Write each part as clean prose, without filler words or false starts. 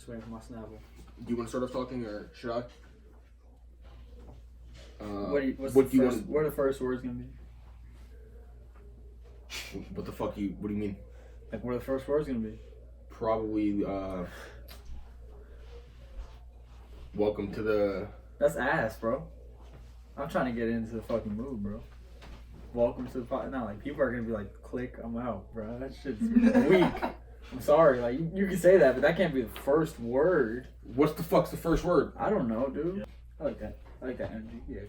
Just waiting for my Snapple. Do you want to start off talking, or should I? What are the first words gonna be? What the fuck what do you mean? Like, what are the first words gonna be? Probably, welcome to the... That's ass, bro. I'm trying to get into the fucking mood, bro. Welcome to the podcast. Now, like, people are gonna be like, click, I'm out, bro. That shit's weak. I'm sorry, like, you can say that, but that can't be the first word. What's the fuck's the first word? I don't know, dude. I like that. I like that energy. Yeah.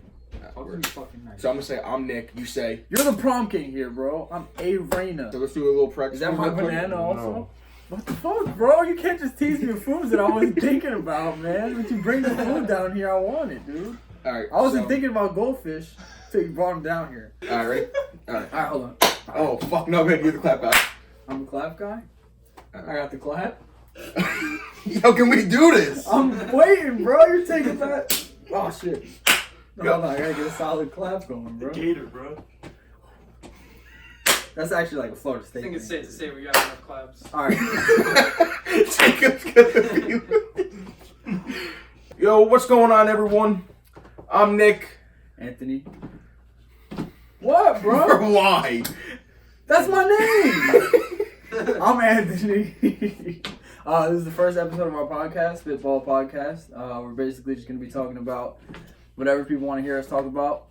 Talk to me fucking nice. So I'm gonna say, I'm Nick. You say... You're the prom king here, bro. I'm a Reyna. So let's do a little practice. Is that my banana also? What the fuck, bro? You can't just tease me with foods that I wasn't thinking about, man. When you bring the food down here, I want it, dude. Alright. I wasn't thinking about goldfish until you brought them down here. Alright, ready? Alright. Alright, hold on. Oh, fuck, no, man. You're the clap guy. I'm a clap guy? I got the clap? Yo, can we do this? I'm waiting, bro. You're taking that. Oh, shit. No, hold on. I gotta get a solid clap going, bro. The gator, bro. That's actually like a Florida State. I think it's safe to say we got enough claps. Alright. Jacob's gonna be... Yo, what's going on, everyone? I'm Nick. Anthony. What, bro? Why? That's my name! I'm Anthony. This is the first episode of our podcast, SpitBall Podcast. We're basically just going to be talking about whatever people want to hear us talk about.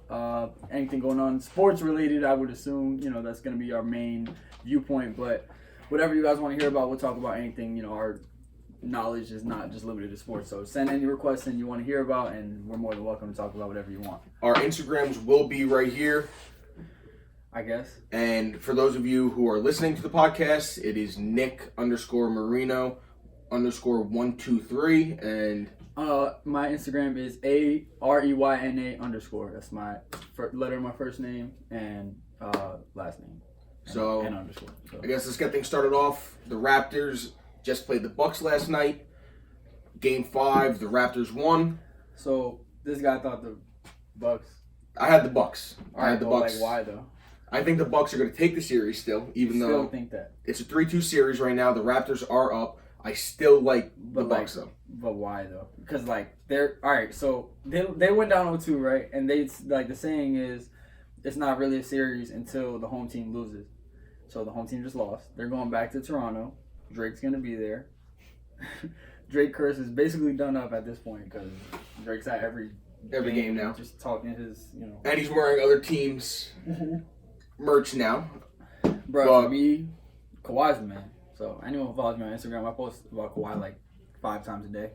Anything going on sports related, I would assume, that's going to be our main viewpoint. But whatever you guys want to hear about, we'll talk about anything. Our knowledge is not just limited to sports. So send any requests that you want to hear about, and we're more than welcome to talk about whatever you want. Our Instagrams will be right here, I guess. And for those of you who are listening to the podcast, it is Nick_Moreno _123, and my Instagram is AREYNA_. That's my letter of my first name and last name. And underscore. So. I guess let's get things started off. The Raptors just played the Bucks last night. Game 5, the Raptors won. So this guy thought the Bucks. I had the Bucks. I had the Bucks. Like, why though? I think the Bucks are going to take the series still, even though still think that it's a 3-2 series right now. The Raptors are up. I still like the Bucks though. But why though? Because they're all right. So they went down 0-2, right? And they the saying is, it's not really a series until the home team loses. So the home team just lost. They're going back to Toronto. Drake's gonna be there. Drake curse is basically done up at this point because Drake's at every game now, just talking his And he's wearing other teams' merch now. Bro, for me, Kawhi's the man. So anyone who follows me on Instagram, I post about Kawhi like 5 times a day.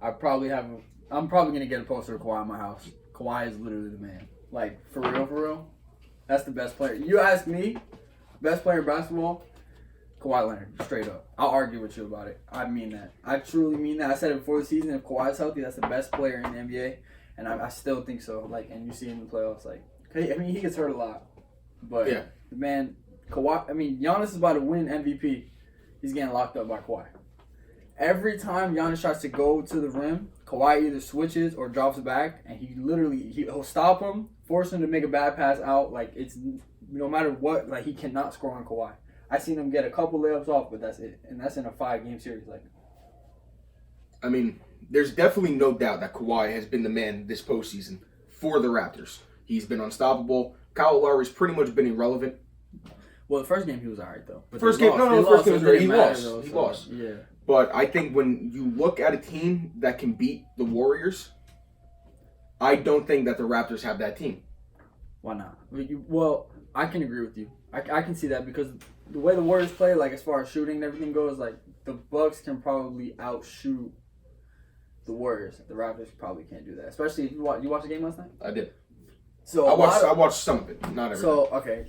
I'm probably gonna get a poster of Kawhi in my house. Kawhi is literally the man. Like for real. That's the best player. You ask me, best player in basketball, Kawhi Leonard, straight up. I'll argue with you about it. I mean that. I truly mean that. I said it before the season. If Kawhi's healthy, that's the best player in the NBA, and I still think so. And you see him in the playoffs. He gets hurt a lot, but yeah, the man, Kawhi. Giannis is about to win MVP. He's getting locked up by Kawhi. Every time Giannis tries to go to the rim, Kawhi either switches or drops back, and he'll stop him, force him to make a bad pass out. It's no matter what, he cannot score on Kawhi. I seen him get a couple layups off, but that's it, and that's in a 5-game series. There's definitely no doubt that Kawhi has been the man this postseason for the Raptors. He's been unstoppable. Kyle Lowry's pretty much been irrelevant. Well, the first game he was alright though. But first game was great. He lost. Yeah. But I think when you look at a team that can beat the Warriors, I don't think that the Raptors have that team. Why not? Well, I can agree with you. I can see that because the way the Warriors play, as far as shooting and everything goes, the Bucks can probably outshoot the Warriors. The Raptors probably can't do that. Especially if you watched the game last night? I did. So I watched some of it, not everything. So okay,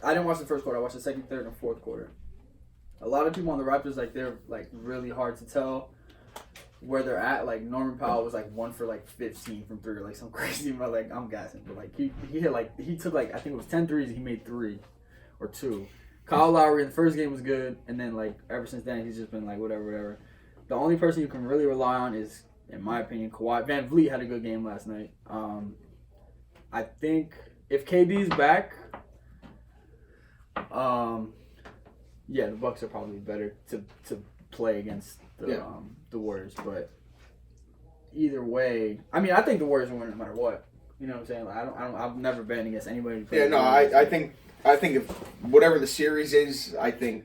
I didn't watch the first quarter. I watched the second, third, and fourth quarter. A lot of people on the Raptors, they're really hard to tell where they're at. Norman Powell was 1 for 15 from 3 or some crazy. But I'm guessing. But he hit he took I think it was 10 threes. He made 3 or 2. Kyle Lowry in the first game was good, and then ever since then he's just been whatever. The only person you can really rely on is, in my opinion, Kawhi. Van Vliet had a good game last night. I think if KD's back, the Bucks are probably better to play against the Warriors. But either way, I mean, I think the Warriors will win no matter what. You know what I'm saying? Like, I've never been against anybody. Who Yeah, no, I think if whatever the series is, I think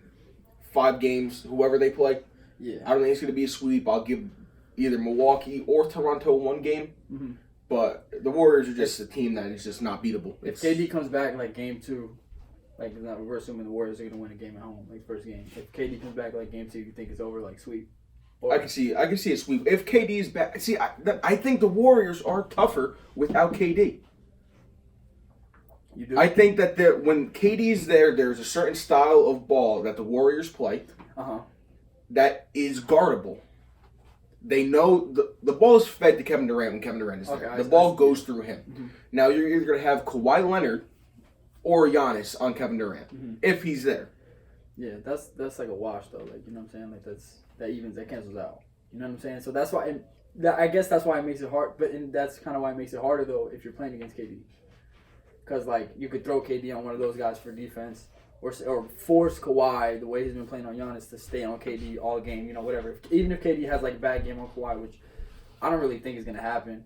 5 games, whoever they play. Yeah. I don't think it's going to be a sweep. I'll give either Milwaukee or Toronto 1 game. Mm-hmm. But the Warriors are just a team that is just not beatable. If KD comes back like game 2, like we're assuming the Warriors are going to win a game at home, like first game. If KD comes back like game 2, you think it's over like sweep? Or, I can see a sweep. If KD is back, see, I think the Warriors are tougher without KD. You do? I think that when KD is there, there's a certain style of ball that the Warriors play that is guardable. They know the ball is fed to Kevin Durant when Kevin Durant is there. The ball goes through him. Mm-hmm. Now you're either going to have Kawhi Leonard or Giannis on Kevin Durant if he's there. Yeah, that's like a wash though. Like, you know what I'm saying? Like that cancels out. You know what I'm saying? So that's why, I guess that's why it makes it hard. But that's kind of why it makes it harder though if you're playing against KD. Because like you could throw KD on one of those guys for defense, or force Kawhi the way he's been playing on Giannis to stay on KD all game. You know, whatever. Even if KD has like a bad game on Kawhi, which I don't really think is gonna happen.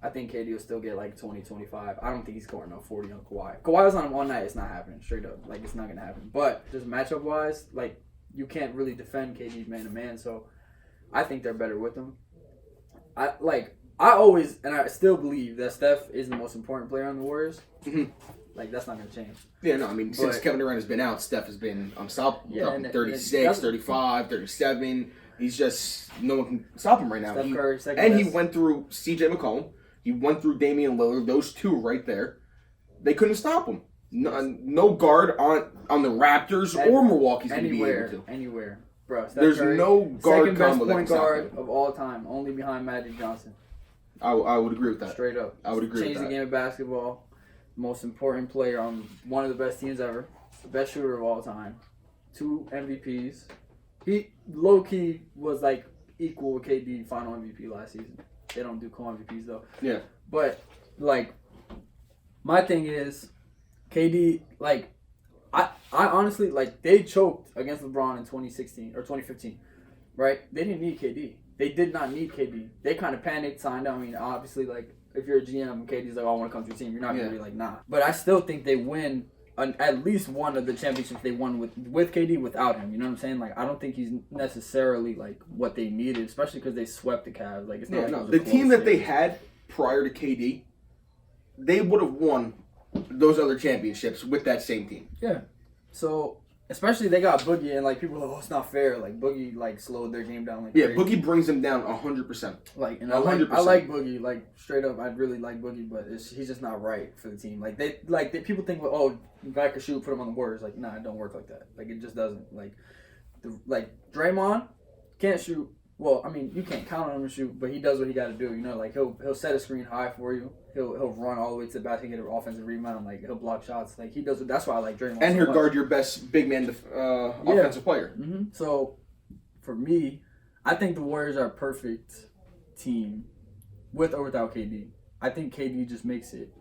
I think KD will still get like 20, 25. I don't think he's scoring no 40 on Kawhi. Kawhi's on him one night. It's not happening. Straight up. Like, it's not going to happen. But just matchup-wise, like, you can't really defend KD man-to-man. So, I think they're better with him. I always, and I still believe that Steph is the most important player on the Warriors. Mm-hmm. Like, that's not going to change. Yeah, no, I mean, since Kevin Durant has been out, Steph has been unstoppable. Yeah, and 36, 35, 37. He's just, no one can stop him right now. Steph Curry, he went through CJ McCollum. He went through Damian Lillard. Those two right there, they couldn't stop him. No guard on the Raptors or Milwaukee's going to be able to. Anywhere, bro. Steph There's Curry, no guard second best combo that point can stop guard him. of all time, only behind Magic Johnson. I would agree with that. Straight up. I would agree with that. Changed the game of basketball. Most important player on one of the best teams ever. Best shooter of all time. 2 MVPs. He low-key was like equal with KD final MVP last season. They don't do co-MVPs though. Yeah. But like, my thing is, KD, like, I honestly, like, they choked against LeBron in 2016 or 2015, right? They didn't need KD. They did not need KD. They kind of panicked, signed him. I mean, obviously, like, if you're a GM and KD's like, oh, I want to come to your team, you're not going to be like, nah. But I still think they win at least one of the championships they won with KD without him. You know what I'm saying? Like, I don't think he's necessarily, like, what they needed, especially because they swept the Cavs. Like, it's not like it was the a team close that they series. had prior to KD, they would have won those other championships with that same team. Yeah. So, especially they got Boogie, and like people are like, oh, it's not fair. Like Boogie, like slowed their game down. Like Yeah, crazy. Boogie brings them down 100%. Like, and 100%. I like Boogie. Like straight up, I really like Boogie, but he's just not right for the team. Like people think, well, oh, guy could shoot, put him on the Warriors. Like, nah, it don't work like that. Like it just doesn't. Like Draymond can't shoot. Well, I mean, you can't count on him to shoot, but he does what he got to do. You know, like he'll set a screen high for you. He'll run all the way to the basket, get an offensive rebound. Like he'll block shots. Like he does. That's why I like Draymond. And so he'll much. guard your best big man offensive player. Mm-hmm. So, for me, I think the Warriors are a perfect team with or without KD. I think KD just makes it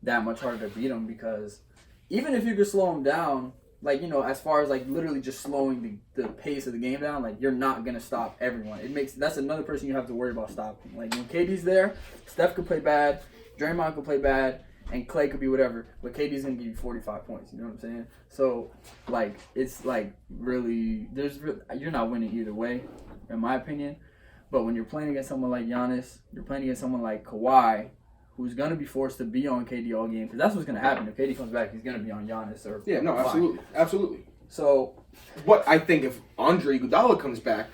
that much harder to beat them because even if you could slow him down, like, you know, as far as like literally just slowing the pace of the game down, like you're not gonna stop everyone. That's another person you have to worry about stopping. Like when KD's there, Steph could play bad, Draymond could play bad, and Clay could be whatever, but KD's gonna give you 45 points. You know what I'm saying? So like it's like really you're not winning either way, in my opinion. But when you're playing against someone like Giannis, you're playing against someone like Kawhi, who's going to be forced to be on KD all game. Because that's what's going to happen. If KD comes back, he's going to be on Giannis. Yeah, no, Kawhi. absolutely. So, But I think if Andre Iguodala comes back,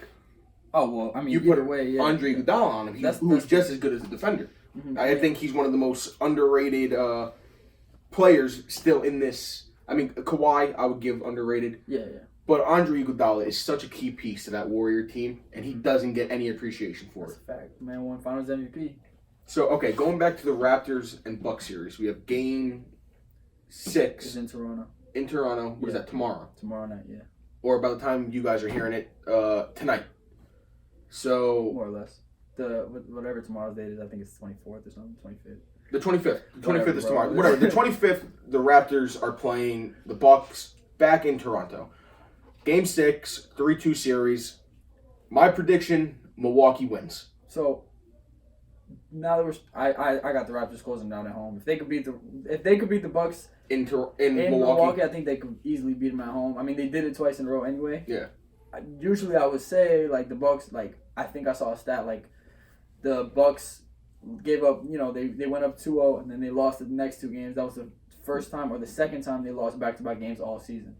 oh, well, I mean, you either put way, yeah. Andre Iguodala on him, who's just as good as a defender. Mm-hmm. I think he's one of the most underrated players still in this. I mean, Kawhi, I would give underrated. Yeah. But Andre Iguodala is such a key piece to that Warrior team, and he doesn't get any appreciation for That's it. a fact. Man won Finals MVP. So, okay, going back to the Raptors and Bucks series, we have Game 6 It's in Toronto. in Toronto. What is that, tomorrow? Tomorrow night, yeah. Or by the time you guys are hearing it, tonight. So, More or less. Whatever tomorrow's date is, I think it's 24th or something, 25th. the 25th. The 25th Whatever, is bro. tomorrow. Whatever. The 25th, the Raptors are playing the Bucks back in Toronto. Game 6, 3-2 series. My prediction: Milwaukee wins. So now that I got the Raptors closing down at home. If they could beat the Bucks in Milwaukee, Milwaukee, I think they could easily beat them at home. I mean, they did it twice in a row anyway. Yeah. Usually, I would say like the Bucks. Like I think I saw a stat like the Bucks gave up. You know, they went up 2-0 and then they lost the next two games. That was the first time or the second time they lost back-to-back games all season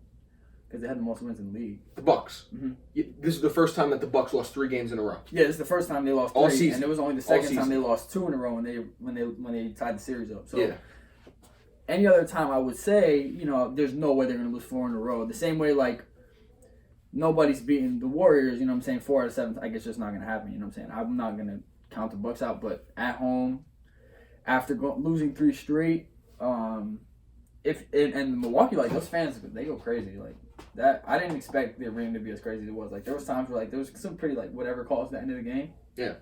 because they had the most wins in the league. The Bucks. Mm-hmm. This is the first time that the Bucks lost 3 games in a row. Yeah, this is the first time they lost 3, all season, and it was only the second time they lost 2 in a row when they tied the series up. So any other time, I would say, you know, there's no way they're gonna lose 4 in a row. The same way, like nobody's beating the Warriors. You know what I'm saying? 4 out of 7. I guess just not gonna happen. You know what I'm saying? I'm not gonna count the Bucks out, but at home, after losing 3 straight, and Milwaukee, like those fans, they go crazy. Like that, I didn't expect the arena to be as crazy as it was. Like there was times where like there was some pretty like whatever calls at the end of the game. Yeah.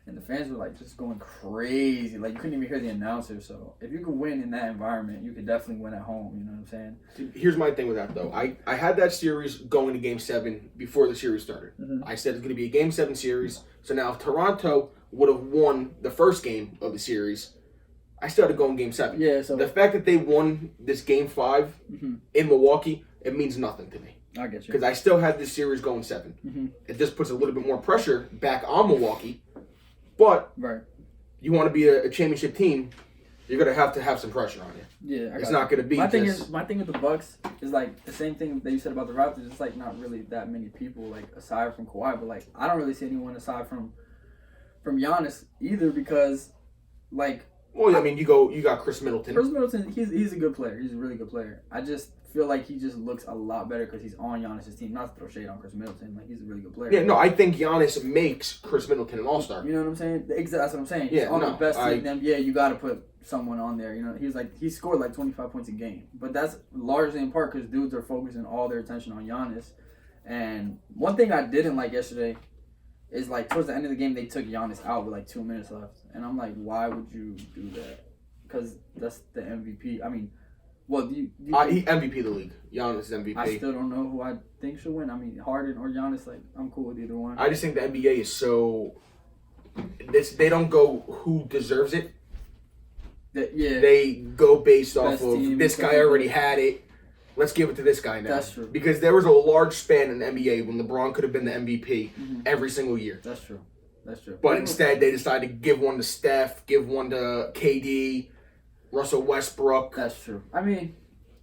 And the fans were like just going crazy. Like you couldn't even hear the announcer. So if you could win in that environment, you could definitely win at home. You know what I'm saying? Here's my thing with that though. I had that series going to Game 7 before the series started. Mm-hmm. I said it's going to be a Game 7 series. So now if Toronto would have won the first game of the series, I still had to go in Game 7. Yeah. So the fact that they won this Game 5 in Milwaukee, it means nothing to me. I get you. Because I still had this series going 7. Mm-hmm. It just puts a little bit more pressure back on Milwaukee. But right. You want to be a championship team, you're going to have some pressure on you. Yeah. It's not going to be my thing with the Bucks is like the same thing that you said about the Raptors. It's like not really that many people like aside from Kawhi, but like I don't really see anyone aside from Giannis either because like. Well, I mean, you got Chris Middleton. Chris Middleton, he's a good player. He's a really good player. I just feel like he just looks a lot better because he's on Giannis' team. Not to throw shade on Chris Middleton, like he's a really good player. Yeah, no, I think Giannis makes Chris Middleton an all-star. You know what I'm saying? Exactly, that's what I'm saying. Yeah, he's on the best team in the NBA. You got to put someone on there. You know, he scored like 25 points a game, but that's largely in part because dudes are focusing all their attention on Giannis. And one thing I didn't like yesterday is like towards the end of the game they took Giannis out with like 2 minutes left, and I'm like, why would you do that? Because that's the MVP. I mean, well, do you he MVP of the league. Giannis is MVP. I still don't know who I think should win. I mean, Harden or Giannis. Like, I'm cool with either one. I just think the NBA is so. They don't go who deserves it. They go based off of this guy already had it. Let's give it to this guy now. That's true. Because there was a large span in the NBA when LeBron could have been the MVP every single year. That's true. But instead, they decided to give one to Steph, give one to KD. Russell Westbrook. That's true. I mean,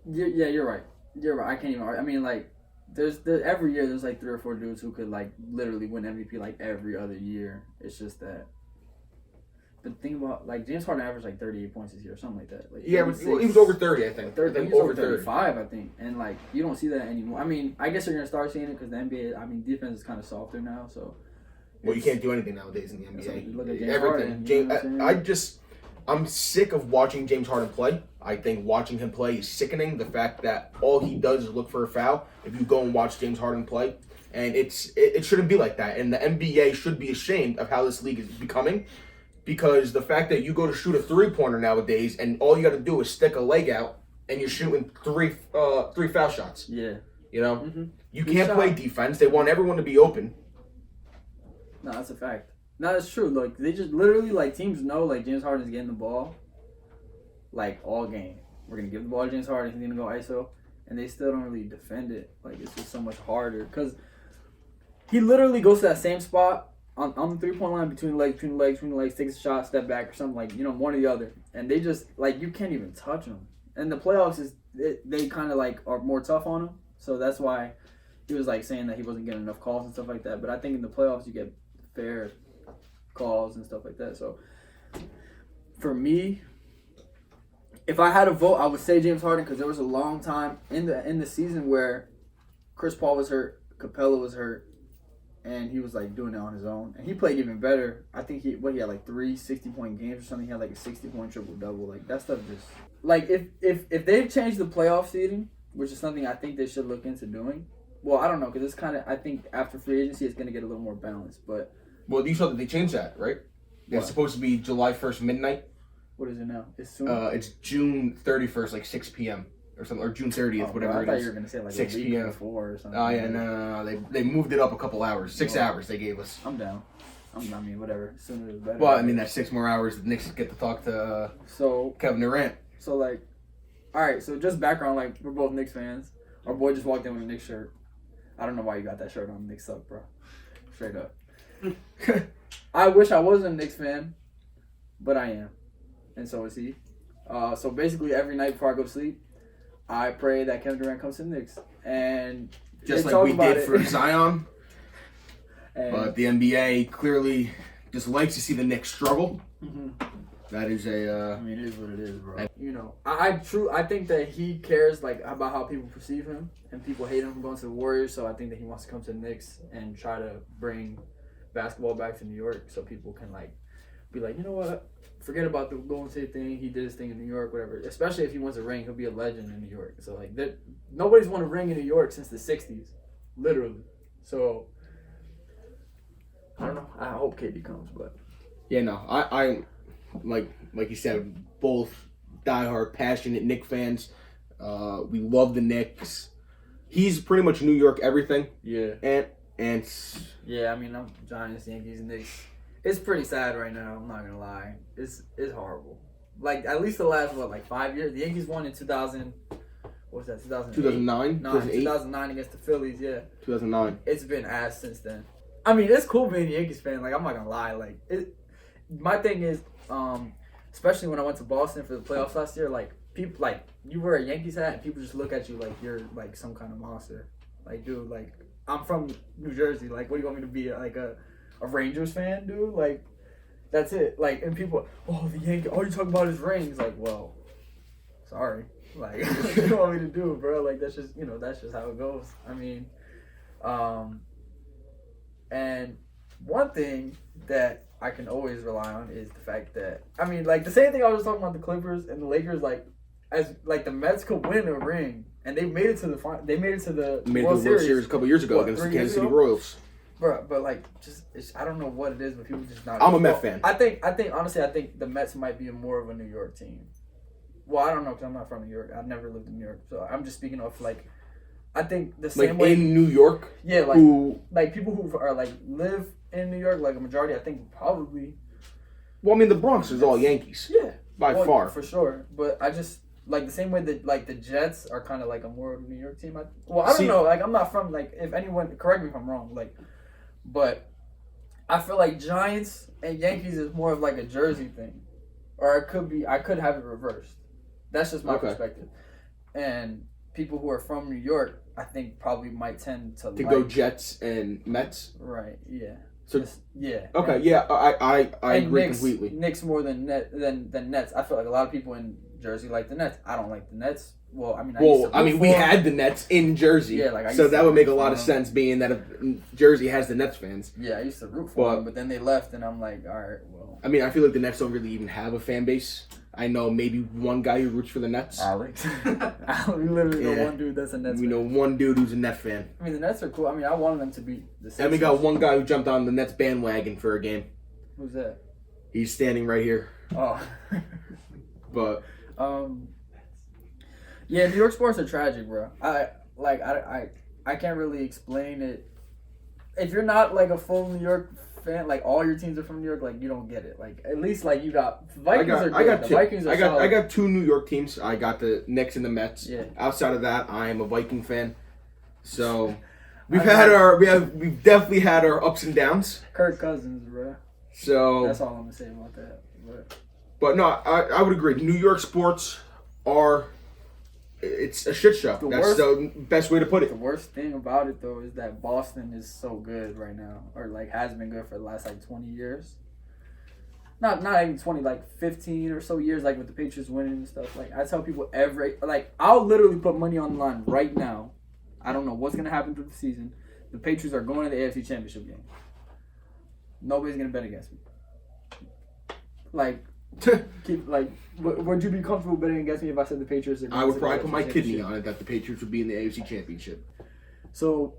yeah, you're right. I can't even argue. I mean, like, there's every year there's like 3 or 4 dudes who could like literally win MVP like every other year. It's just that. But think about like James Harden averaged like 38 points this year or something like that. Like, yeah, he was over 30, I think. 30, he was over 35, I think. And like you don't see that anymore. I mean, I guess you're gonna start seeing it because the NBA. I mean, defense is kind of softer now, so. Well, you can't do anything nowadays in the NBA. Look at James Everything. Harden, I'm sick of watching James Harden play. I think watching him play is sickening. The fact that all he does is look for a foul. If you go and watch James Harden play, and it shouldn't be like that. And the NBA should be ashamed of how this league is becoming, because the fact that you go to shoot a 3-pointer nowadays, and all you got to do is stick a leg out, and you're shooting three foul shots. Yeah. You know, you can't play defense. They want everyone to be open. No, that's a fact. No, that's true. Like they just literally like teams know like James Harden's getting the ball, like all game. We're gonna give the ball to James Harden. He's gonna go ISO, and they still don't really defend it. Like it's just so much harder because he literally goes to that same spot on the 3-point line between the legs, takes a shot, step back or something like one or the other, and they just like you can't even touch him. And the playoffs they kind of like are more tough on him, so that's why he was like saying that he wasn't getting enough calls and stuff like that. But I think in the playoffs you get fair calls and stuff like that. So for me, if I had to vote, I would say James Harden because there was a long time in the season where Chris Paul was hurt, Capella was hurt, and he was like doing it on his own, and he played even better. I think he had like 3 60-point games or something. He had like a 60-point triple-double. Like that stuff just like if they've changed the playoff seeding, which is something I think they should look into doing. Well, I don't know because it's kind of I think after free agency it's going to get a little more balanced, but. Well, you saw that they changed that, right? It's supposed to be July 1st midnight. What is it now? It's soon. It's June 31st, like 6 p.m. or something, or June 30th, whatever I it thought is. you were gonna say like 6 a week p.m. before or something. Oh yeah, no. They moved it up a couple hours, 6 hours they gave us. I'm down. I mean, whatever. Sooner the better. Well, I mean that's 6 more hours. The Knicks get to talk to Kevin Durant. So like, all right. So just background, like we're both Knicks fans. Our boy just walked in with a Knicks shirt. I don't know why you got that shirt on. Knicks suck, bro. Straight up. I wish I wasn't a Knicks fan, but I am, and so is he. So basically, every night before I go to sleep, I pray that Kevin Durant comes to the Knicks, and just like we did for Zion. But the NBA clearly just likes to see the Knicks struggle. Mm-hmm. That is a. I mean, it is what it is, bro. You know, I think that he cares like about how people perceive him, and people hate him for going to the Warriors. So I think that he wants to come to the Knicks and try to bring basketball back to New York, so people can like be like, you know what, forget about the Golden State thing. He did his thing in New York, whatever. Especially if he wins a ring, he'll be a legend in New York. So like, nobody's won a ring in New York since the '60s, literally. So. I don't know. I hope KD comes, but yeah, no. I like you said, both diehard, passionate Knicks fans. We love the Knicks. He's pretty much New York everything. Yeah. And yeah, I mean, I'm Giants, Yankees, Knicks. It's pretty sad right now. I'm not gonna lie. It's horrible. Like at least the last 5 years. The Yankees won in 2000. What was that? 2009. 2009 against the Phillies. Yeah. 2009. It's been ass since then. I mean, it's cool being a Yankees fan. Like, I'm not gonna lie. Like, my thing is, especially when I went to Boston for the playoffs last year, like, people, like, you wear a Yankees hat and people just look at you like you're, like, some kind of monster. Like, dude, like, I'm from New Jersey. Like, what do you want me to be, like, a Rangers fan, dude? Like, that's it. Like, and people, oh, the Yankees, all you talking about is rings. Like, well, sorry. Like, what do you want me to do, bro? Like, that's just, that's just how it goes. I mean, and one thing that I can always rely on is the fact that, I mean, like, the same thing I was talking about the Clippers and the Lakers, like, as, like, the Mets could win a ring, and they made it to the World Series a couple years ago against the Kansas City Royals. Bro, but, like, I don't know what it is, but people just not. I'm a Mets fan. I think, honestly, the Mets might be more of a New York team. Well, I don't know, because I'm not from New York. I've never lived in New York, so I'm just speaking of, like, I think the same way in New York. Yeah, like people who are like live in New York, like a majority, I think probably. Well, I mean, the Bronx is all Yankees. Yeah, by far, for sure. But I just like the same way that like the Jets are kind of like a more New York team. I don't know. Like I'm not from like if anyone correct me if I'm wrong. Like, but I feel like Giants and Yankees is more of like a Jersey thing, or it could be. I could have it reversed. That's just my perspective, and. People who are from New York, I think, probably might tend to go Jets and Mets. Right. Yeah. So yeah. Okay. And, yeah. I agree Knicks, completely. Knicks more than Nets. I feel like a lot of people in Jersey like the Nets. I don't like the Nets. Well, I mean, we had the Nets in Jersey. Yeah, like so that would make a lot of sense, being that Jersey has the Nets fans. Yeah, I used to root for them, but then they left, and I'm like, all right, well. I mean, I feel like the Nets don't really even have a fan base. I know maybe one guy who roots for the Nets. Alex. We literally know one dude that's a Nets fan. We know one dude who's a Nets fan. I mean, the Nets are cool. I mean, I wanted them to beat the Sixers. And we got one guy who jumped on the Nets bandwagon for a game. Who's that? He's standing right here. Oh. But. Yeah, New York sports are tragic, bro. I can't really explain it. If you're not like a full New York fan, like all your teams are from New York, like you don't get it. Like at least like you got Vikings are good. I got the two. Vikings are solid. I got two New York teams. I got the Knicks and the Mets. Yeah. Outside of that, I am a Viking fan. So we've definitely had our ups and downs. Kirk Cousins, bro. So that's all I'm gonna say about that. But no, I would agree. New York sports it's a shit show. That's the best way to put it. The worst thing about it though is that Boston is so good right now, or like has been good for the last like 20 years. Not even 20, like 15 or so years, like with the Patriots winning and stuff. Like I tell people I'll literally put money on the line right now. I don't know what's gonna happen through the season. The Patriots are going to the AFC Championship game. Nobody's gonna bet against me. Like. Would you be comfortable betting against me if I said the Patriots are going I would to probably the put my AFC kidney on it that the Patriots would be in the AFC Championship. So,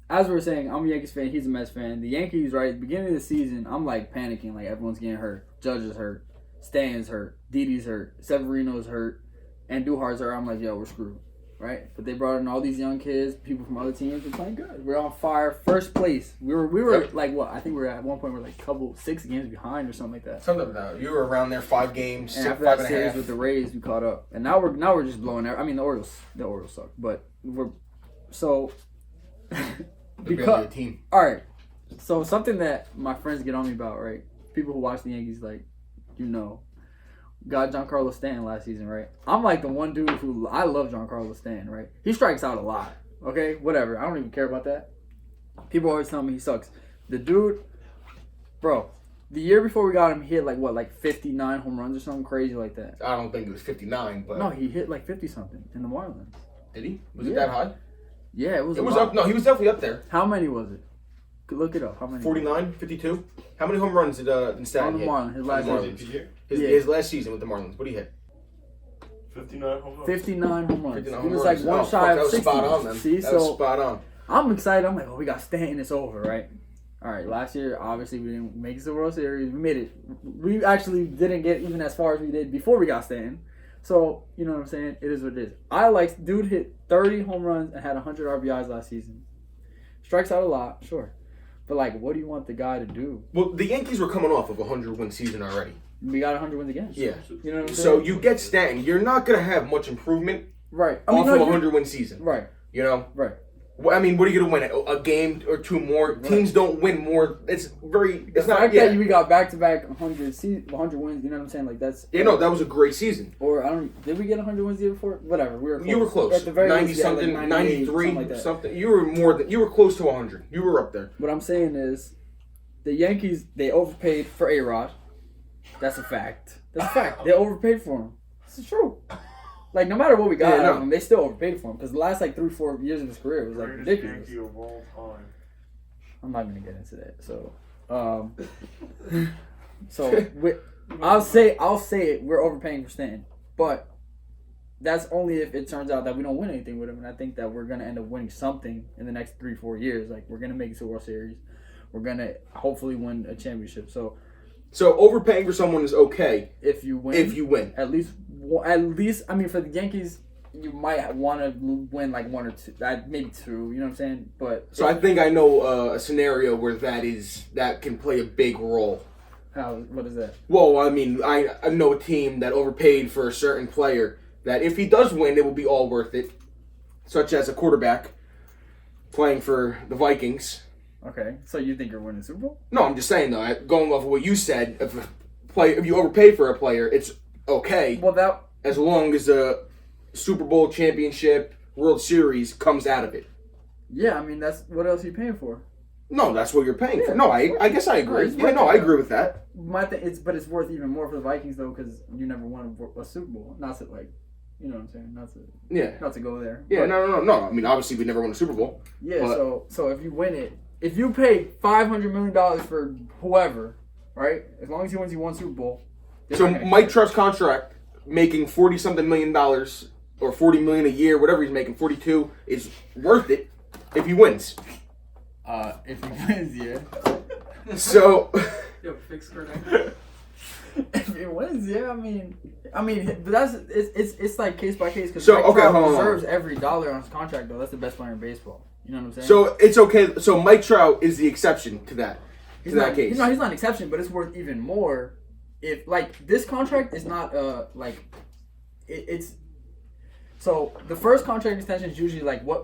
as we were saying, I'm a Yankees fan. He's a Mets fan. The Yankees, right, at the beginning of the season, I'm like panicking. Like everyone's getting hurt. Judge is hurt. Stan's hurt. Didi's hurt. Severino's hurt. Andujar's there, I'm like, yo, we're screwed, right? But they brought in all these young kids, people from other teams. We're playing good. We're on fire, first place. We were like what? I think we were at one point we're like 6 games behind or something like that. Something like that. You were around there 5 games, And 6, after 5 that and a series half. with the Rays, we caught up, and now we're just blowing. I mean, the Orioles suck, but we're so Because a team. all right. So something that my friends get on me about, right? People who watch the Yankees, like, got Giancarlo Stanton last season, right? I'm like the one dude who I love Giancarlo Stanton, right? He strikes out a lot. Okay, whatever. I don't even care about that. People always tell me he sucks. The dude, bro. The year before we got him, he hit like 59 home runs or something crazy like that. I don't think it was 59, but No, he hit like 50 something in the Marlins. did he? Was it that high? Yeah, it was. It was up. No, he was definitely up there. How many was it? Look it up. How many? 49, 52. How many home runs did Stanton On the hit? Marlins, his last Marlins. season. His last season with the Marlins. What did he hit? 59 home runs. 59 home runs. 59 He home was runs. like one Oh, shy fuck, of that was 60. spot on, then. See, That was so spot on. I'm excited. I'm like, oh, we got Stanton. It's over, right? All right. Last year, obviously, we didn't make it to the World Series. We made it. We actually didn't get even as far as we did before we got Stanton. So, you know what I'm saying? It is what it is. Dude hit 30 home runs and had 100 RBIs last season. Strikes out a lot, sure. But, like, what do you want the guy to do? Well, the Yankees were coming off of a 100-win season already. We got 100 wins again. Yeah. You know what I'm saying? So you get Stanton. You're not going to have much improvement right. off of a 100-win season. Right. You know? Right. Well, I mean, what are you going to win? A game or two more? Right. Teams don't win more. It's the fact that we got back-to-back 100 wins, you know what I'm saying? Like, that's... Yeah, no, that was a great season. Or, did we get 100 wins the year before? Whatever, we were close. You were close. At the very 90-something, like 93, something. You were close to 100. You were up there. What I'm saying is, the Yankees, they overpaid for A-Rod. That's a fact. They overpaid for him. This is true. Like, no matter what we got out of him, they still overpaid for him. Because the last, 3-4 years of his career was, ridiculous. Yankee of all time. I'm not going to get into that. I'll say it. We're overpaying for Stanton. But that's only if it turns out that we don't win anything with him. And I think that we're going to end up winning something in the next 3-4 years. Like, we're going to make it to the World Series. We're going to hopefully win a championship. So overpaying for someone is okay if you win. At least, I mean, for the Yankees, you might want to win like 1 or 2, maybe 2. You know what I'm saying? But so I think I know a scenario where that can play a big role. How? What is that? Well, I mean, I know a team that overpaid for a certain player that if he does win, it will be all worth it. Such as a quarterback playing for the Vikings. Okay, so you think you're winning the Super Bowl? No, I'm just saying though. Going off of what you said, if you overpay for a player, it's okay. Well, as long as a Super Bowl championship, World Series comes out of it. Yeah, I mean that's what else are you paying for? No, that's what you're paying for. No, I guess I agree. I agree with that. My thing, it's worth even more for the Vikings though because you never won a Super Bowl. Not to you know what I'm saying? Not to go there. Yeah, but, no. I mean, obviously we never won a Super Bowl. Yeah, so if you win it. If you pay $500 million for whoever, right? As long as he wins you one Super Bowl. So Mike Trout's contract, making $40-something million or $40 million a year, whatever he's making, 42, is worth it if he wins. If he wins, yeah. So. Yo, fix Grenade. If he wins, yeah. I mean, but it's like case by case because Mike Trout deserves every dollar on his contract though. That's the best player in baseball. You know what I'm saying? So it's okay. So Mike Trout is the exception to that. He's case. He's not an exception, but it's worth even more if this contract is not it's. So the first contract extension is usually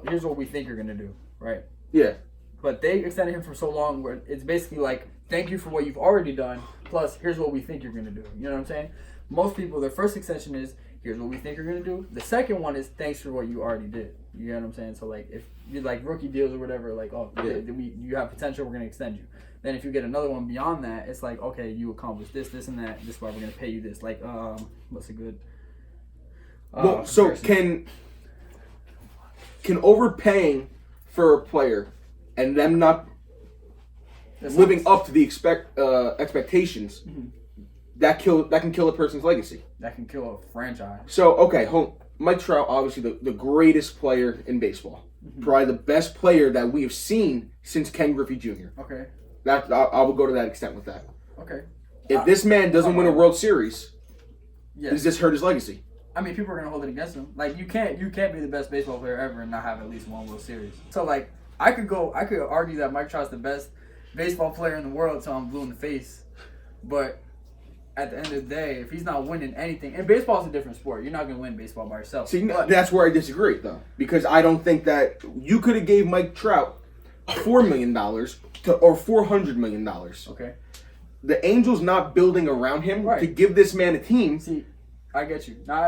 here's what we think you're gonna do, right? Yeah. But they extended him for so long where it's basically thank you for what you've already done, plus here's what we think you're gonna do. You know what I'm saying? Most people, their first extension is here's what we think you're gonna do. The second one is thanks for what you already did. You know what I'm saying? So if you rookie deals or whatever, you have potential, we're gonna extend you. Then if you get another one beyond that, it's okay, you accomplished this, and that. This is why we're gonna pay you this. What's a good? So can overpaying for a player and them not living up to the expectations, mm-hmm. that can kill a person's legacy. That can kill a franchise. So Mike Trout, obviously the greatest player in baseball, mm-hmm. probably the best player that we have seen since Ken Griffey Jr. Okay. I will go to that extent with that. Okay. If this man doesn't win a World Series, yes. does this hurt his legacy? I mean, people are gonna hold it against him. Like, you can't be the best baseball player ever and not have at least one World Series. So like, I could argue that Mike Trout's the best baseball player in the world until I'm blue in the face. But at the end of the day, if he's not winning anything, and baseball's a different sport, you're not gonna win baseball by yourself. See, that's where I disagree though, because I don't think that you could have gave Mike Trout $4 million or $400 million. Okay. The Angels not building around him to give this man a team. See, I get you. Now,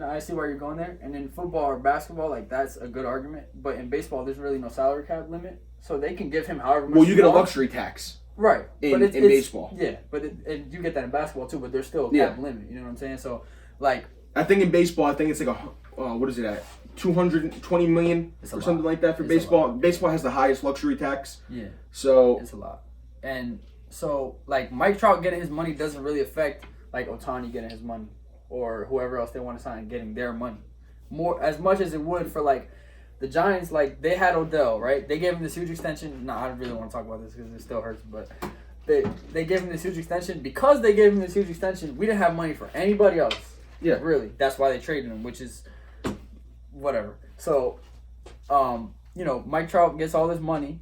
I see why you're going there. And in football or basketball, like, that's a good argument. But in baseball, there's really no salary cap limit. So they can give him however much. Well, you get a luxury tax. Right. In baseball. Yeah, but and you get that in basketball too, but there's still a cap limit. You know what I'm saying? So, like. I think in baseball, it's like what is it at? 220 million or something like that for baseball. Baseball has the highest luxury tax. Yeah. So. It's a lot. And so, like, Mike Trout getting his money doesn't really affect, like, Ohtani getting his money. Or whoever else they want to sign getting their money. More as much as it would for, like, the Giants. Like, they had Odell, right? They gave him this huge extension. No, I don't really want to talk about this because it still hurts. But they gave him this huge extension. Because they gave him this huge extension, we didn't have money for anybody else. Yeah. Really. That's why they traded him, which is whatever. So, you know, Mike Trout gets all this money.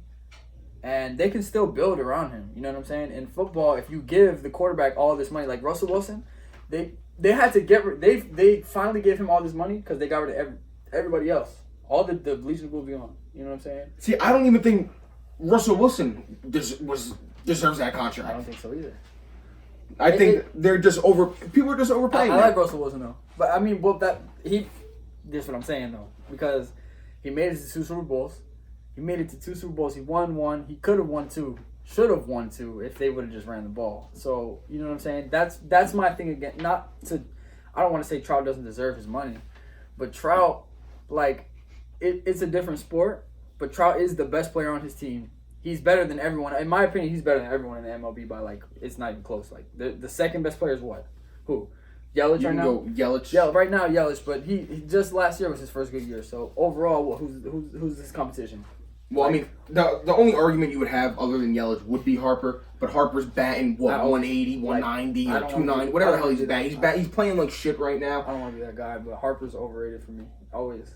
And they can still build around him. You know what I'm saying? In football, if you give the quarterback all this money, like Russell Wilson, they had to they finally gave him all this money because they got rid of everybody else. All the bleachers will be on. You know what I'm saying? See, I don't even think Russell Wilson deserves that contract. I don't think so either. I think they're just people are just overpaying. I like Russell Wilson though, but I mean, well, this is what I'm saying though, because he made it to 2 Super Bowls. He made it to 2 Super Bowls. He won 1. He could have won 2. Should have won 2 if they would have just ran the ball. So, you know what I'm saying? That's my thing again. I don't want to say Trout doesn't deserve his money, but Trout, like, it's a different sport. But Trout is the best player on his team. He's better than everyone. In my opinion, he's better than everyone in the MLB by, like, it's not even close. Like, the second best player is what? Who? Yelich right now? Go Yelich. Yeah, right now Yelich, but he just last year was his first good year. So overall, who's his competition? Well, I mean, the only argument you would have other than Yelich would be Harper, but Harper's batting 180, 190, or 290, whatever the hell he's batting. He's playing like shit right now. I don't want to be that guy, but Harper's overrated for me. Always.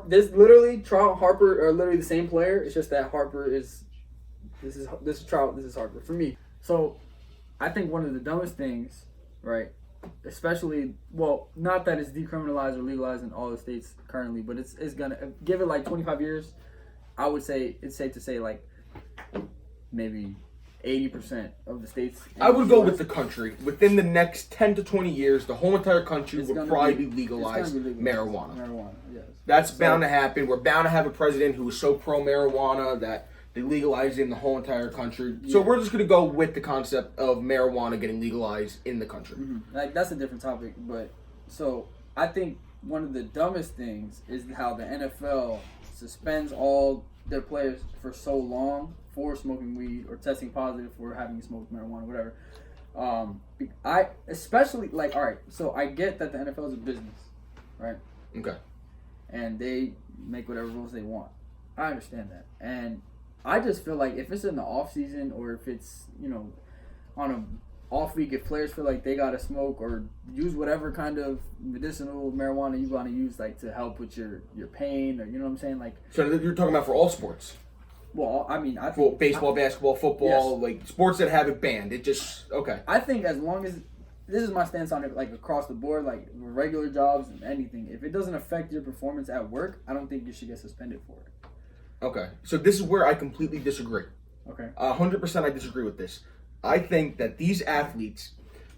This literally Trout and Harper are literally the same player. It's just that Harper is this is Trout, this is Harper for me. So I think one of the dumbest things, right? Especially, well, not that it's decriminalized or legalized in all the states currently, but it's gonna give it like 25 years. I would say it's safe to say like maybe 80% of the states. I would go with the country. Within the next 10 to 20 years, the whole entire country would probably be legalized marijuana. Marijuana, yes. That's bound to happen. We're bound to have a president who is so pro-marijuana that they legalize it in the whole entire country. Yeah. So we're just going to go with the concept of marijuana getting legalized in the country. Mm-hmm. Like, that's a different topic. But so I think one of the dumbest things is how the NFL suspends all their players for so long for smoking weed or testing positive for having smoked marijuana, whatever. I especially like, all right, so I get that the NFL is a business, right? Okay. And they make whatever rules they want. I understand that. And I just feel like if it's in the off season or if it's, you know, on a off week, if players feel like they gotta smoke or use whatever kind of medicinal marijuana you want to use, like to help with your pain, or you know what I'm saying, like. So you're talking about for all sports. Well, I mean, baseball, basketball, football, yes. Like sports that have it banned. It just okay. I think as long as this is my stance on it, like across the board, like regular jobs and anything, if it doesn't affect your performance at work, I don't think you should get suspended for it. Okay, so this is where I completely disagree. Okay, 100% I disagree with this. I think that these athletes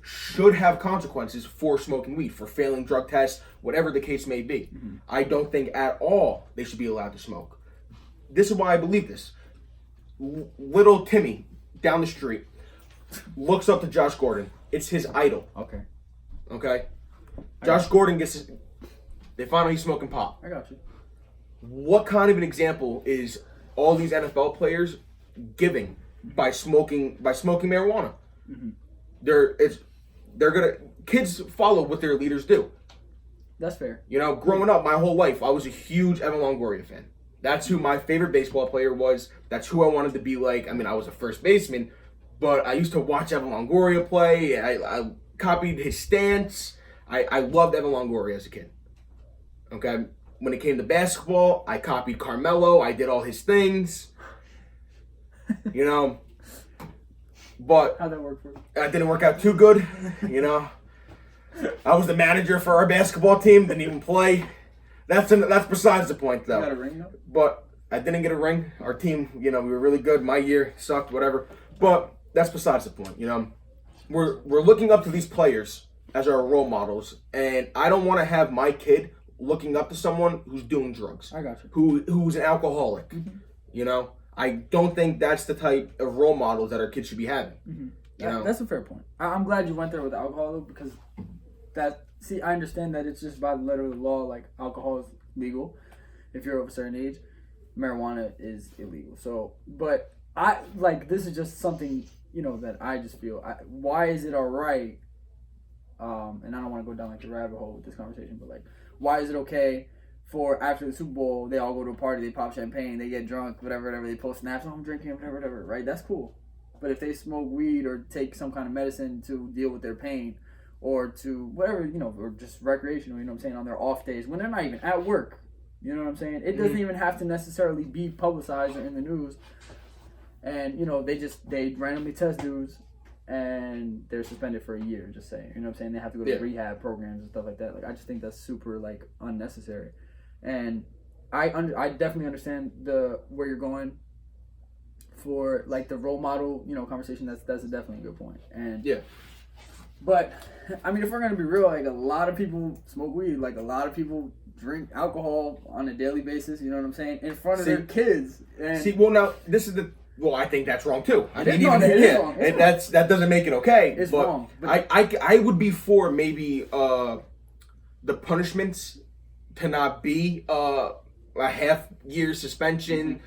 should have consequences for smoking weed, for failing drug tests, whatever the case may be. Mm-hmm. I don't think at all they should be allowed to smoke. This is why I believe this. Little Timmy down the street looks up to Josh Gordon. It's his idol. Okay? Josh Gordon they find out he's smoking pot. I got you. What kind of an example is all these NFL players giving by smoking marijuana? Mm-hmm. Kids follow what their leaders do. That's fair. You know, growing up my whole life, I was a huge Evan Longoria fan. That's who my favorite baseball player was. That's who I wanted to be like. I mean, I was a first baseman, but I used to watch Evan Longoria play. I copied his stance. I loved Evan Longoria as a kid. Okay? When it came to basketball, I copied Carmelo. I did all his things. You know. But how'd that work for you? It didn't work out too good. You know. I was the manager for our basketball team. Didn't even play. That's besides the point, though. You got a ring, though? But I didn't get a ring. Our team, we were really good. My year sucked, whatever. But that's besides the point, We're looking up to these players as our role models, and I don't want to have my kid looking up to someone who's doing drugs. I got you. Who's an alcoholic. Mm-hmm. I don't think that's the type of role models that our kids should be having. Mm-hmm. That's a fair point. I'm glad you went there with alcohol, though, because I understand that it's just by the letter of the law, like, alcohol is legal if you're of a certain age. Marijuana is illegal. So, but this is just something, that I just feel. Why is it all right? And I don't want to go down like the rabbit hole with this conversation, but like, why is it okay for after the Super Bowl, they all go to a party, they pop champagne, they get drunk, whatever, they post snaps, I'm drinking, whatever, right? That's cool. But if they smoke weed or take some kind of medicine to deal with their pain or to whatever, or just recreational, on their off days, when they're not even at work, you know what I'm saying? It doesn't even have to necessarily be publicized or in the news. And, they randomly test dudes and they're suspended for a year, just saying. You know what I'm saying? They have to go to rehab programs and stuff like that. Like, I just think that's super, like, unnecessary. And I definitely understand where you're going for, like, the role model, conversation. That's definitely a good point. And but, I mean, if we're going to be real, like, a lot of people smoke weed. Like, a lot of people drink alcohol on a daily basis, you know what I'm saying, in front of their kids. And Now, this is well, I think that's wrong too. I mean, wrong. That doesn't make it okay. It's wrong. But I would be for maybe the punishments to not be a half-year suspension,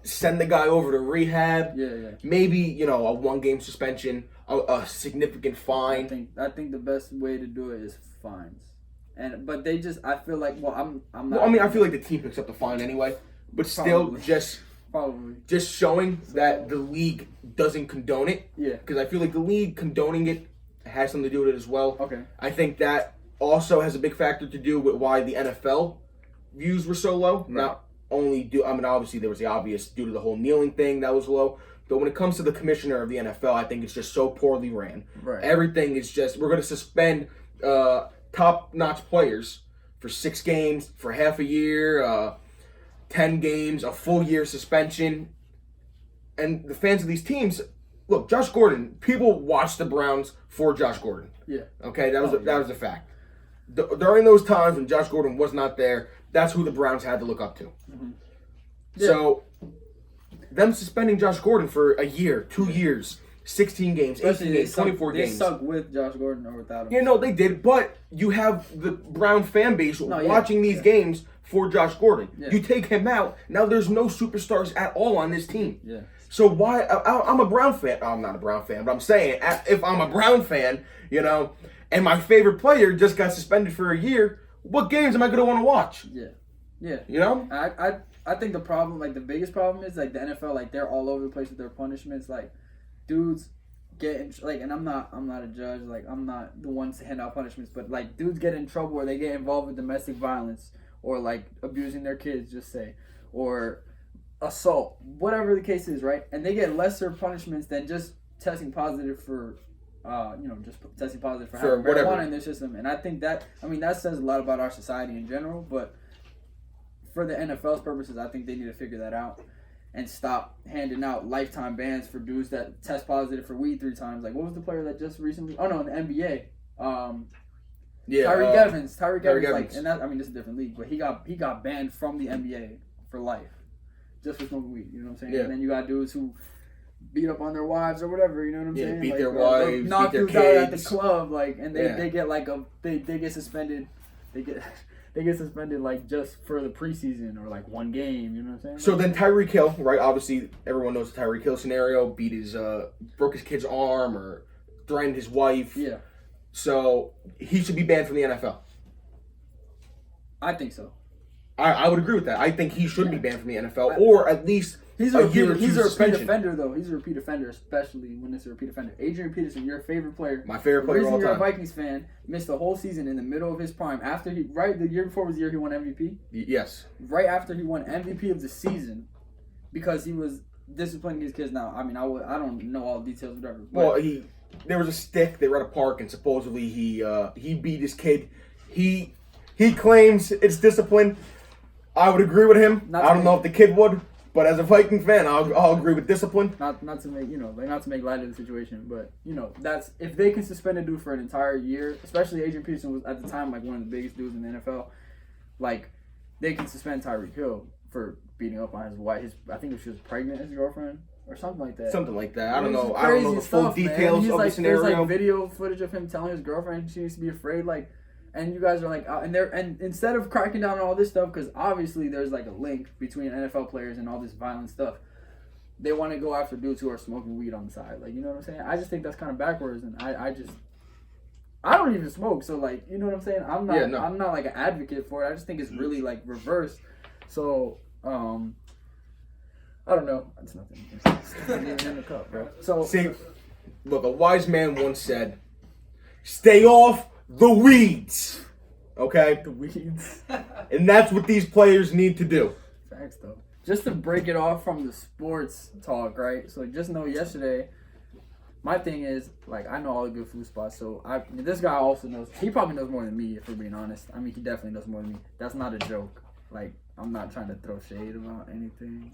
send the guy over to rehab. Yeah. Maybe, a 1-game suspension, a significant fine. I think the best way to do it is fines. But they just, I feel like, I'm not. Well, I mean, I feel like the team picks up the fine anyway, but still, just showing that the league doesn't condone it. Yeah. Because I feel like the league condoning it has something to do with it as well. Okay. I think that also has a big factor to do with why the NFL views were so low. Right. Not only obviously there was the obvious due to the whole kneeling thing that was low. But when it comes to the commissioner of the NFL, I think it's just so poorly ran. Right. Everything is just, we're going to suspend top-notch players for 6 games, for half a year, 10 games, a full year suspension. And the fans of these teams, look, Josh Gordon, people watch the Browns for Josh Gordon. Yeah. Okay, that was a fact. During those times when Josh Gordon was not there, that's who the Browns had to look up to. Mm-hmm. Yeah. So, them suspending Josh Gordon for a year, 2 years, 16 games, 18 games, 24 games. They suck with Josh Gordon or without him. They did, but you have the Brown fan base watching these games for Josh Gordon. Yeah. You take him out, now there's no superstars at all on this team. Yeah. So why? I'm a Brown fan. I'm not a Brown fan, but I'm saying if I'm a Brown fan, and my favorite player just got suspended for a year, what games am I going to want to watch? Yeah. I think the problem, like the biggest problem is like the NFL, like they're all over the place with their punishments. Like dudes get in, like, and I'm not a judge, like I'm not the one to hand out punishments, but like dudes get in trouble or they get involved with domestic violence or like abusing their kids, just say, or assault, whatever the case is, right? And they get lesser punishments than just testing positive for, just testing positive for having marijuana in their system. And I think that says a lot about our society in general, but for the NFL's purposes, I think they need to figure that out and stop handing out lifetime bans for dudes that test positive for weed 3 times. Like, what was the player that just recently? Oh no, in the NBA. Tyreek Evans. Tyreek Evans. Like, and that, this is a different league, but he got banned from the NBA for life just for smoking weed. You know what I'm saying? Yeah. And then you got dudes who beat up on their wives or whatever. You know what I'm saying? Beat their wives, knock beat their dudes kids out at the club, like, and they get like they get suspended. They get suspended like just for the preseason or like 1 game, you know what I'm saying? So then Tyreek Hill, right? Obviously, everyone knows the Tyreek Hill scenario. Broke his kid's arm or threatened his wife. Yeah. So he should be banned from the NFL. I think so. I would agree with that. I think he should be banned from the NFL, or at least He's a year or repeat two suspension. offender, though. He's a repeat offender, especially when it's a repeat offender. Adrian Peterson, your favorite player. My favorite player of all you're a time. Vikings fan, missed the whole season in the middle of his prime. After the year before was the year he won MVP? Yes. Right after he won MVP of the season, because he was disciplining his kids. Now, I mean, I don't know all the details, whatever. Well, there was a stick. They were at a park, and supposedly he beat his kid. He claims it's discipline. I would agree with him. I don't know if the kid would, but as a Viking fan, I'll agree with discipline. Not to make not to make light of the situation, but that's if they can suspend a dude for an entire year, especially Adrian Peterson was at the time like one of the biggest dudes in the NFL. Like they can suspend Tyreek Hill for beating up on his wife. I think she was pregnant, his girlfriend. Or something like that. Something like that. I don't know. I don't know the full details of the scenario. There's like video footage of him telling his girlfriend she needs to be afraid. Like, and you guys are like, and instead of cracking down on all this stuff, because obviously there's like a link between NFL players and all this violent stuff, they want to go after dudes who are smoking weed on the side. Like, you know what I'm saying? I just think that's kind of backwards, and I don't even smoke, so like, you know what I'm saying? I'm not like an advocate for it. I just think it's really like reversed. So, I don't know. It's nothing. It's not even in the cup, bro. So see, look, a wise man once said, "Stay off the weeds." Okay? The weeds. And that's what these players need to do. Facts, though. Just to break it off from the sports talk, right? So just know yesterday, my thing is, like, I know all the good food spots. So this guy also knows. He probably knows more than me, if we're being honest. I mean, he definitely knows more than me. That's not a joke. Like, I'm not trying to throw shade about anything.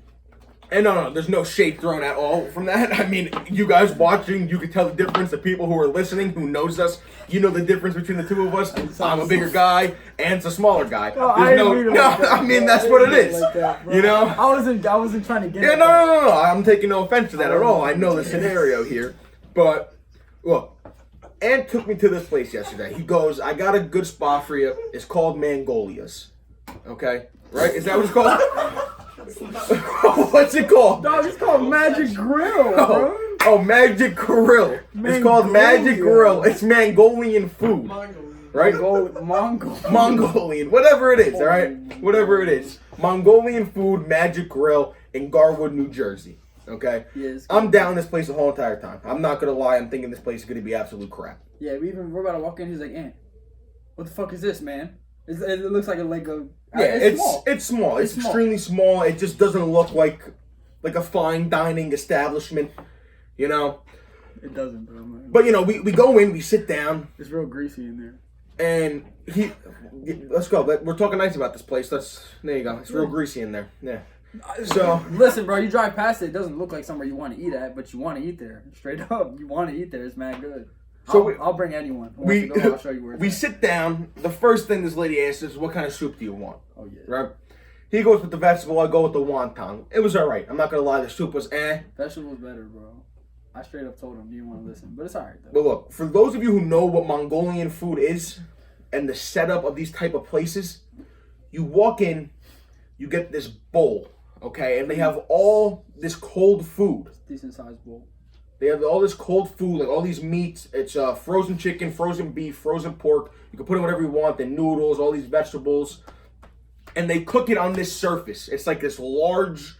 And no, there's no shade thrown at all from that. I mean, you guys watching, you can tell the difference. The people who are listening, who knows us, you know the difference between the two of us. I'm a bigger guy, and it's a smaller guy. I mean, that's what it is. Like that, you know? I wasn't trying to get Yeah, no. I'm taking no offense to that at all. I know the scenario here. But, look, Ant took me to this place yesterday. He goes, "I got a good spot for you. It's called Mangolia's." Okay? Right? Is that what it's called? What's it called? Dog, it's called Magic Grill, bro. Oh, Magic Grill. It's called Magic Grill. It's Mongolian food. Right? Mongolian. Whatever it is, all right? Whatever it is. Mongolian food, Magic Grill in Garwood, New Jersey. Okay? Yes. I'm down this place the whole entire time. I'm not going to lie. I'm thinking this place is going to be absolute crap. Yeah, we're about to walk in. He's like, "Ant, what the fuck is this, man?" It looks like a yeah, it's small. It's extremely small. It just doesn't look like a fine dining establishment, you know. It doesn't, bro. Man. But you know, we go in, we sit down. It's real greasy in there. And let's go. We're talking nice about this place. There you go. It's real greasy in there. Yeah. So listen, bro. You drive past it doesn't look like somewhere you want to eat at, but you want to eat there. Straight up, you want to eat there. It's mad good. So I'll bring anyone. I'll show you where it's we at. sit down. The first thing this lady asks is, "What kind of soup do you want?" Oh yeah. Right. He goes with the vegetable. I go with the wonton. It was all right. I'm not gonna lie. The soup was eh. Vegetable's better, bro. I straight up told him you didn't want to listen, but it's all right though. But look, for those of you who know what Mongolian food is and the setup of these type of places, you walk in, you get this bowl, okay, and they have all this cold food. Decent sized bowl. They have all this cold food, like all these meats. It's frozen chicken, frozen beef, frozen pork. You can put in whatever you want. The noodles, all these vegetables, and they cook it on this surface. It's like this large,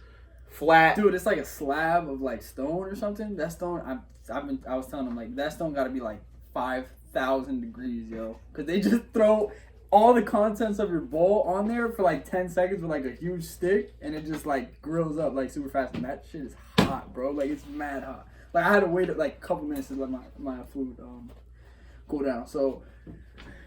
flat. Dude, it's like a slab of like stone or something. That stone, I was telling them like that stone got to be like 5,000 degrees, yo, because they just throw all the contents of your bowl on there for like 10 seconds with like a huge stick, and it just like grills up like super fast. And that shit is hot, bro. Like it's mad hot. Like, I had to wait like a couple minutes to let my food cool down. So,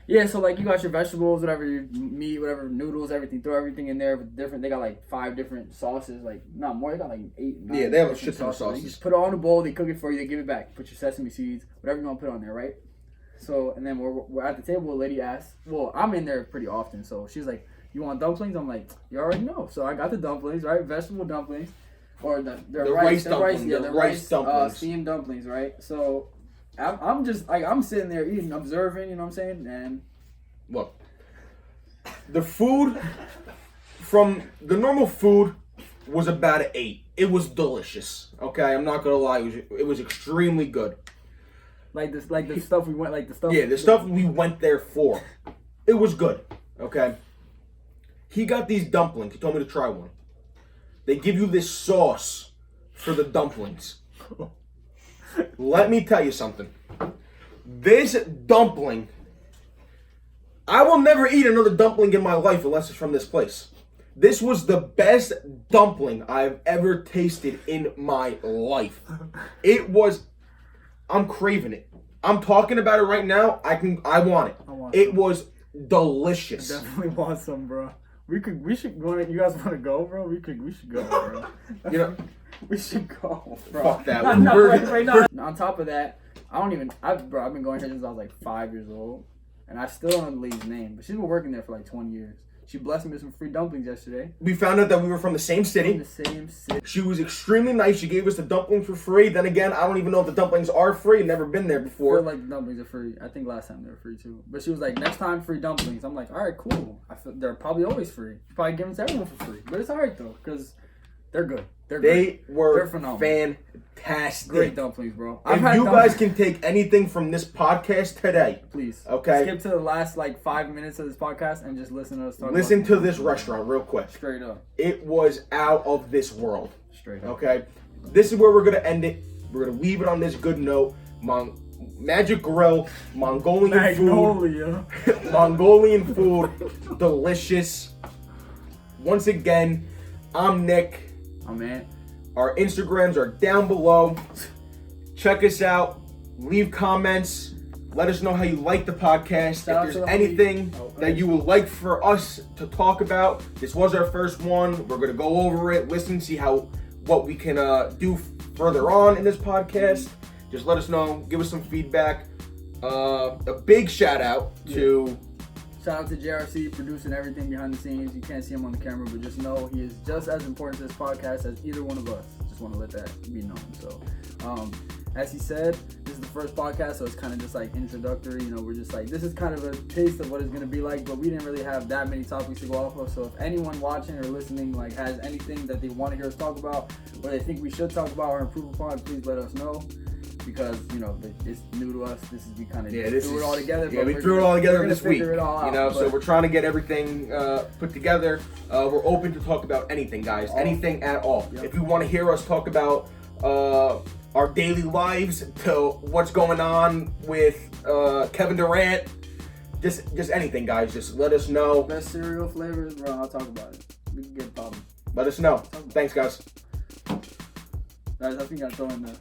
yeah, so, like, you got your vegetables, whatever, your meat, whatever, noodles, everything. Throw everything in there with different. They got, like, 5 different sauces. Like, not more. They got, like, 8, 9. Yeah, they have a shit ton of sauces. You just put it all in a bowl. They cook it for you. They give it back. Put your sesame seeds, whatever you want to put on there, right? So, and then we're at the table. A lady asks, well, I'm in there pretty often. So, she's like, "You want dumplings?" I'm like, "You already know." So, I got the dumplings, right? Vegetable dumplings. Or the rice dumplings. Yeah, the rice dumplings. Steamed dumplings, right? So I'm just like I'm sitting there eating, observing, you know what I'm saying? And look, the food from the normal food was about an 8. It was delicious. Okay, I'm not gonna lie, it was extremely good. The stuff we went, like the stuff. Yeah, the stuff we went there for. It was good. Okay. He got these dumplings. He told me to try one. they give you this sauce for the dumplings. Let me tell you something. This dumpling, I will never eat another dumpling in my life unless it's from this place. This was the best dumpling I've ever tasted in my life. It was, I'm craving it. I'm talking about it right now. I want it. It was delicious. I definitely want some, bro. We should go. You guys want to go, bro? We should go, bro. You know, we should go, bro. Fuck that. Wait. On top of that, I've been going here since I was like 5 years old, and I still don't know the lady's name, but she's been working there for like 20 years. She blessed me with some free dumplings yesterday. We found out that we were from the same city. She was extremely nice. She gave us the dumplings for free. Then again, I don't even know if the dumplings are free. Never been there before. I feel like the dumplings are free. I think last time they were free too. But she was like, next time free dumplings. I'm like, all right, cool. I feel they're probably always free. She's probably giving it to everyone for free. But it's all right though, because they're good. They were fantastic. Great dumplings, bro. If you guys can take anything from this podcast today, please, okay, skip to the last like 5 minutes of this podcast and just listen to us talk. Listen to this restaurant real quick. Straight up. It was out of this world. Straight up. Okay, this is where we're gonna end it. We're gonna leave it on this good note. Magic Grill, Mongolian food, Mongolian food, delicious. Once again, I'm Nick. I'm Ant. Our Instagrams are down below. Check us out. Leave comments. Let us know how you like the podcast. If there's anything that you would like for us to talk about, this was our first one. We're gonna go over it, listen, see what we can do further on in this podcast. Just let us know. Give us some feedback. A big shout out to. Shout out to JRC producing everything behind the scenes. You can't see him on the camera, but just know he is just as important to this podcast as either one of us. Just want to let that be known. So, as he said, this is the first podcast, so it's kind of just like introductory. You know, we're just like, this is kind of a taste of what it's going to be like, but we didn't really have that many topics to go off of. So if anyone watching or listening like has anything that they want to hear us talk about, or they think we should talk about or improve upon, please let us know. Because, you know, it's new to us. We kind of threw it all together. Yeah, we threw it all together this week. Out, so we're trying to get everything put together. We're open to talk about anything, guys. Anything at all. Yep. If you want to hear us talk about our daily lives to what's going on with Kevin Durant, just anything, guys. Just let us know. Best cereal flavors, bro. I'll talk about it. We can get a problem. Let us know. Thanks, guys. Guys, I think I throw in the...